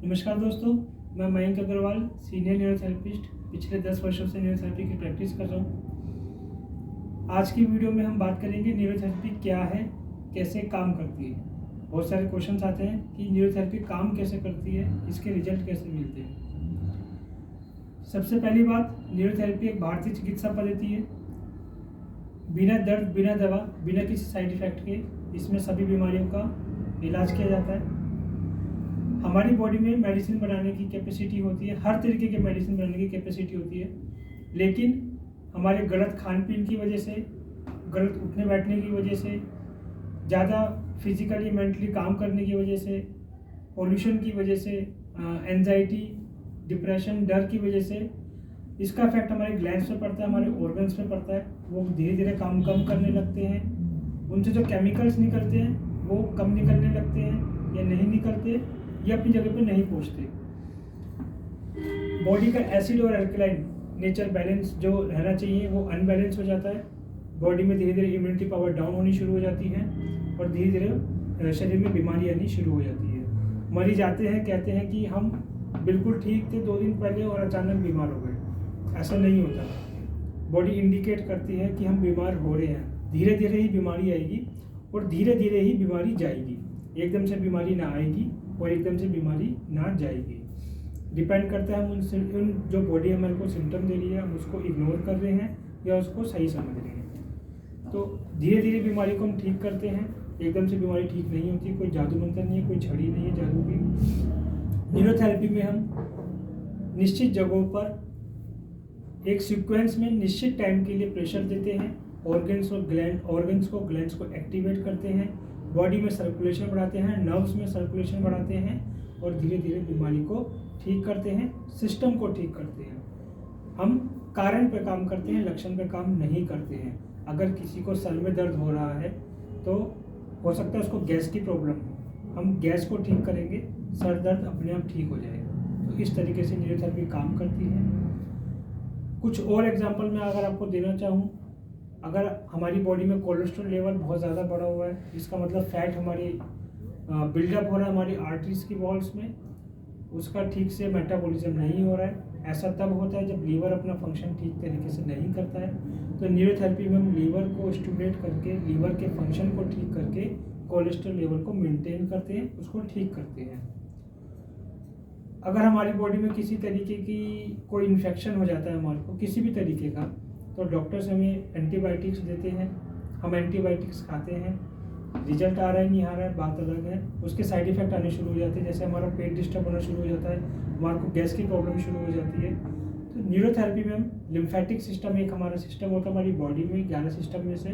नमस्कार दोस्तों, मैं मयंक अग्रवाल, सीनियर न्यूरोथेरेपिस्ट। पिछले 10 वर्षों से न्यूरोथेरेपी की प्रैक्टिस कर रहा हूँ। आज की वीडियो में हम बात करेंगे न्यूरोथेरेपी क्या है, कैसे काम करती है। बहुत सारे क्वेश्चंस आते हैं कि न्यूरोथेरेपी काम कैसे करती है, इसके रिजल्ट कैसे मिलते हैं। सबसे पहली बात, न्यूरोथेरेपी एक भारतीय चिकित्सा पद्धति है। बिना दर्द, बिना दवा, बिना किसी साइड इफेक्ट के इसमें सभी बीमारियों का इलाज किया जाता है। हमारी बॉडी में मेडिसिन बनाने की कैपेसिटी होती है, हर तरीके के मेडिसिन बनाने की कैपेसिटी होती है, लेकिन हमारे गलत खान पीन की वजह से, गलत उठने बैठने की वजह से, ज़्यादा फिजिकली मेंटली काम करने की वजह से, पोल्यूशन की वजह से, एंजाइटी, डिप्रेशन, डर की वजह से इसका इफेक्ट हमारे ग्लैंड्स पे पड़ता है, हमारे ऑर्गन्स पे पड़ता है। वो धीरे धीरे काम कम करने लगते हैं। उनसे जो केमिकल्स निकलते हैं वो कम निकलने लगते हैं या नहीं निकलते, या अपनी जगह पे नहीं पहुंचते। बॉडी का एसिड और अल्कलाइन नेचर बैलेंस जो रहना चाहिए वो अनबैलेंस हो जाता है। बॉडी में धीरे धीरे इम्यूनिटी पावर डाउन होनी शुरू हो जाती है और धीरे धीरे शरीर में बीमारी आनी शुरू हो जाती है। मरीज आते हैं, कहते हैं कि हम बिल्कुल ठीक थे 2 दिन पहले और अचानक बीमार हो गए। ऐसा नहीं होता। बॉडी इंडिकेट करती है कि हम बीमार हो रहे हैं। धीरे धीरे ही बीमारी आएगी और धीरे धीरे ही बीमारी जाएगी। एकदम से बीमारी ना आएगी और एकदम से बीमारी ना जाएगी। डिपेंड करता है हम उन जो बॉडी हमारे को सिम्टम दे रही है, हम उसको इग्नोर कर रहे हैं या उसको सही समझ रहे हैं। तो धीरे धीरे बीमारी को हम ठीक करते हैं। एकदम से बीमारी ठीक नहीं होती। कोई जादू मंत्र नहीं है, कोई छड़ी नहीं है जादू की। न्यूरोथेरेपी में हम निश्चित जगहों पर एक सीक्वेंस में निश्चित टाइम के लिए प्रेशर देते हैं। ऑर्गन्स को ग्लैंड्स को एक्टिवेट करते हैं, बॉडी में सर्कुलेशन बढ़ाते हैं, नर्व्स में सर्कुलेशन बढ़ाते हैं और धीरे धीरे बीमारी को ठीक करते हैं, सिस्टम को ठीक करते हैं। हम कारण पे काम करते हैं, लक्षण पे काम नहीं करते हैं। अगर किसी को सर में दर्द हो रहा है तो हो सकता है उसको गैस की प्रॉब्लम हो, हम गैस को ठीक करेंगे, सर दर्द अपने आप ठीक हो जाएगा। तो इस तरीके से न्यूरोथेरेपी काम करती है। कुछ और एग्जाम्पल मैं अगर आपको देना चाहूँ, अगर हमारी बॉडी में कोलेस्ट्रॉल लेवल बहुत ज़्यादा बढ़ा हुआ है, इसका मतलब फैट हमारी बिल्डअप हो रहा है हमारी आर्टरीज की वॉल्स में, उसका ठीक से मेटाबॉलिज्म नहीं हो रहा है। ऐसा तब होता है जब लीवर अपना फंक्शन ठीक तरीके से नहीं करता है। तो न्यूरोथेरेपी में हम लीवर को स्टिमुलेट करके, लीवर के फंक्शन को ठीक करके कोलेस्ट्रॉल लेवल को मेंटेन करते हैं, उसको ठीक करते हैं। अगर हमारी बॉडी में किसी तरीके की कोई इन्फेक्शन हो जाता है हमारे को किसी भी तरीके का, तो डॉक्टर्स हमें एंटीबायोटिक्स देते हैं। हम एंटीबायोटिक्स खाते हैं, रिजल्ट आ रहा है नहीं आ रहा है बात अलग है। उसके साइड इफेक्ट आने शुरू हो जाते हैं, जैसे हमारा पेट डिस्टर्ब होना शुरू हो जाता है, हमारे को गैस की प्रॉब्लम शुरू हो जाती है। तो न्यूरोथेरेपी में हम लिम्फेटिक सिस्टम, एक हमारा सिस्टम होता है हमारी बॉडी में 11 सिस्टम में से,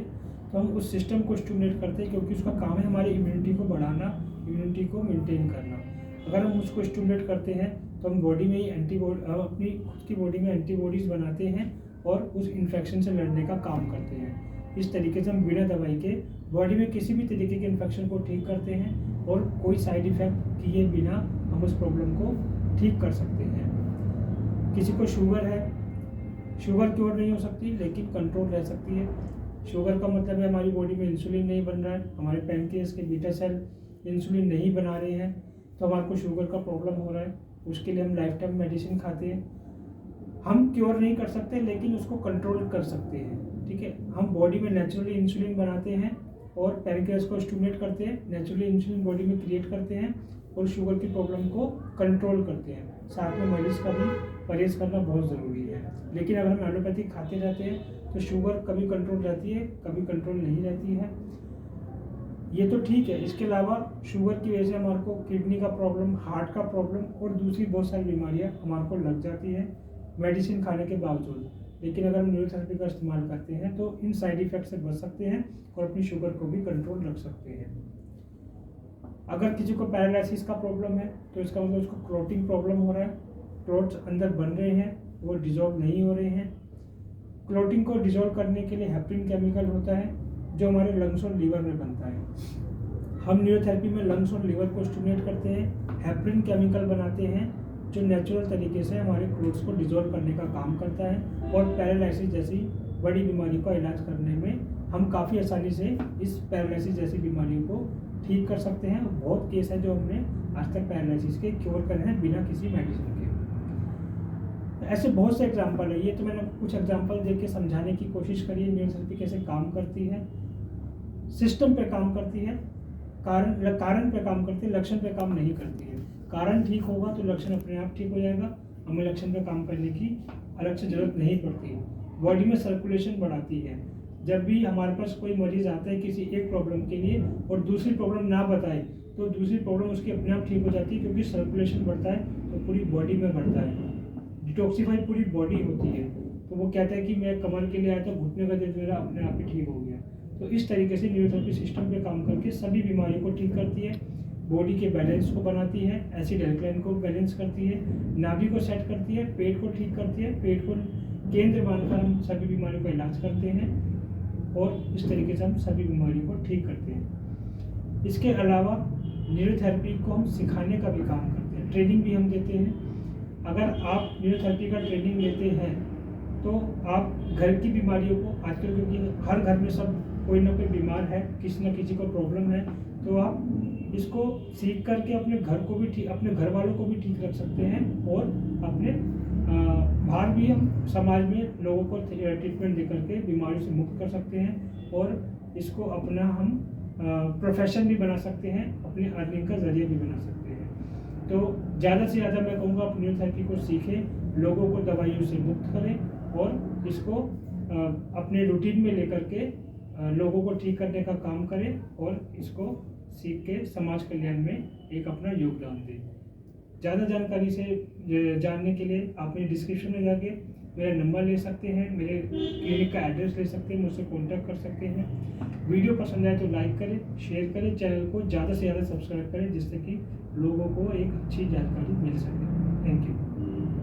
तो हम उस सिस्टम को स्टिमुलेट करते हैं क्योंकि उसका काम है हमारी इम्यूनिटी को बढ़ाना, इम्यूनिटी को मेनटेन करना। अगर हम उसको स्टिमुलेट करते हैं तो हम बॉडी में ही अपनी खुद की बॉडी में एंटीबॉडीज़ बनाते हैं और उस इन्फेक्शन से लड़ने का काम करते हैं। इस तरीके से हम बिना दवाई के बॉडी में किसी भी तरीके के इन्फेक्शन को ठीक करते हैं और कोई साइड इफ़ेक्ट किए बिना हम उस प्रॉब्लम को ठीक कर सकते हैं। किसी को शुगर है, शुगर क्योर नहीं हो सकती लेकिन कंट्रोल रह सकती है। शुगर का मतलब है हमारी बॉडी में इंसुलिन नहीं बन रहा है, हमारे पैनक्रियास के बीटा सेल इंसुलिन नहीं बना रहे हैं, तो हमारे को शुगर का प्रॉब्लम हो रहा है। उसके लिए हम लाइफ टाइम मेडिसिन खाते हैं। हम क्योर नहीं कर सकते लेकिन उसको कंट्रोल कर सकते हैं, ठीक है। हम बॉडी में नेचुरली इंसुलिन बनाते हैं और पैनक्रियास को स्टिमुलेट करते हैं, नेचुरली इंसुलिन बॉडी में क्रिएट करते हैं और शुगर की प्रॉब्लम को कंट्रोल करते हैं। साथ में मरीज का भी परहेज करना बहुत ज़रूरी है। लेकिन अगर हम एलोपैथिक खाते रहते हैं तो शुगर कभी कंट्रोल रहती है, कभी कंट्रोल नहीं रहती है। ये तो ठीक है। इसके अलावा शुगर की वजह से हमारे को किडनी का प्रॉब्लम, हार्ट का प्रॉब्लम और दूसरी बहुत सारी बीमारियां हमारे को लग जाती हैं मेडिसिन खाने के बावजूद। लेकिन अगर हम न्यूरोथेरेपी का इस्तेमाल करते हैं तो इन साइड इफ़ेक्ट से बच सकते हैं और अपनी शुगर को भी कंट्रोल रख सकते हैं। अगर किसी को पैरालिसिस का प्रॉब्लम है तो इसका मतलब उसको क्लॉटिंग प्रॉब्लम हो रहा है, क्लॉट्स अंदर बन रहे हैं, वो डिजॉल्व नहीं हो रहे हैं। क्लॉटिंग को डिजॉल्व करने के लिए हेपरिन केमिकल होता है जो हमारे लंग्स और लीवर में बनता है। हम न्यूरोथेरेपी में लंग्स और लीवर को स्टिमुलेट करते हैं, हेपरिन केमिकल बनाते हैं जो नेचुरल तरीके से हमारे क्लोट्स को डिजॉल्व करने का काम करता है और पैरालिसिस जैसी बड़ी बीमारी का इलाज करने में हम काफ़ी आसानी से इस पैरालिसिस जैसी बीमारियों को ठीक कर सकते हैं। बहुत केस है जो हमने आज तक पैरालिसिस के क्योर करे हैं बिना किसी मेडिसिन के। ऐसे बहुत से एग्जाम्पल है, ये तो मैंने कुछ एग्जाम्पल दे के समझाने की कोशिश करी है न्यूरोथेरेपी कैसे काम करती है। सिस्टम पे काम करती है, कारण पे काम करती है, लक्षण पे काम नहीं करती है। कारण ठीक होगा तो लक्षण अपने आप ठीक हो जाएगा, हमें लक्षण पे काम करने की अलग से जरूरत नहीं पड़ती है। बॉडी में सर्कुलेशन बढ़ाती है। जब भी हमारे पास कोई मरीज आता है किसी एक प्रॉब्लम के लिए और दूसरी प्रॉब्लम ना बताए तो दूसरी प्रॉब्लम उसकी अपने आप ठीक हो जाती है, क्योंकि सर्कुलेशन बढ़ता है तो पूरी बॉडी में बढ़ता है। डिटॉक्सीफाई पूरी बॉडी होती है। तो वो कहता है कि मैं कमर के लिए आया था, घुटने का दर्द मेरा अपने आप ही ठीक हो गया। तो इस तरीके से न्यूरोथेरेपी सिस्टम पे काम करके सभी बीमारियों को ठीक करती है, बॉडी के बैलेंस को बनाती है, एसिड एल्कलाइन को बैलेंस करती है, नाभि को सेट करती है, पेट को ठीक करती है, पेट को केंद्र मानकर हम सभी बीमारियों का इलाज करते हैं और इस तरीके से हम सभी बीमारियों को ठीक करते हैं। इसके अलावा न्यूरोथेरेपी को हम सिखाने का भी काम करते हैं, ट्रेनिंग भी हम देते हैं। अगर आप न्यूरोथेरेपी का ट्रेनिंग लेते हैं तो आप घर की बीमारियों को, आजकल क्योंकि हर घर में सब कोई ना कोई बीमार है, किसी न किसी को प्रॉब्लम है, तो आप इसको सीख करके अपने घर को भी ठीक, अपने घर वालों को भी ठीक रख सकते हैं और अपने बाहर भी हम समाज में लोगों को ट्रीटमेंट दे करके बीमारियों से मुक्त कर सकते हैं और इसको अपना हम प्रोफेशन भी बना सकते हैं, अपनी अर्निंग का जरिया भी बना सकते हैं। तो ज़्यादा से ज़्यादा मैं कहूँगा आप न्यूरोथेरेपी को सीखें, लोगों को दवाइयों से मुक्त करें और इसको अपने रूटीन में लेकर के लोगों को ठीक करने का काम करें और इसको सीख के समाज कल्याण में एक अपना योगदान दें। ज़्यादा जानकारी से जानने के लिए आप मेरे डिस्क्रिप्शन में जाके मेरा नंबर ले सकते हैं, मेरे क्लिनिक का एड्रेस ले सकते हैं, मुझसे कॉन्टैक्ट कर सकते हैं। वीडियो पसंद आए तो लाइक करें, शेयर करें, चैनल को ज़्यादा से ज़्यादा सब्सक्राइब करें, जिससे कि लोगों को एक अच्छी जानकारी मिल सके।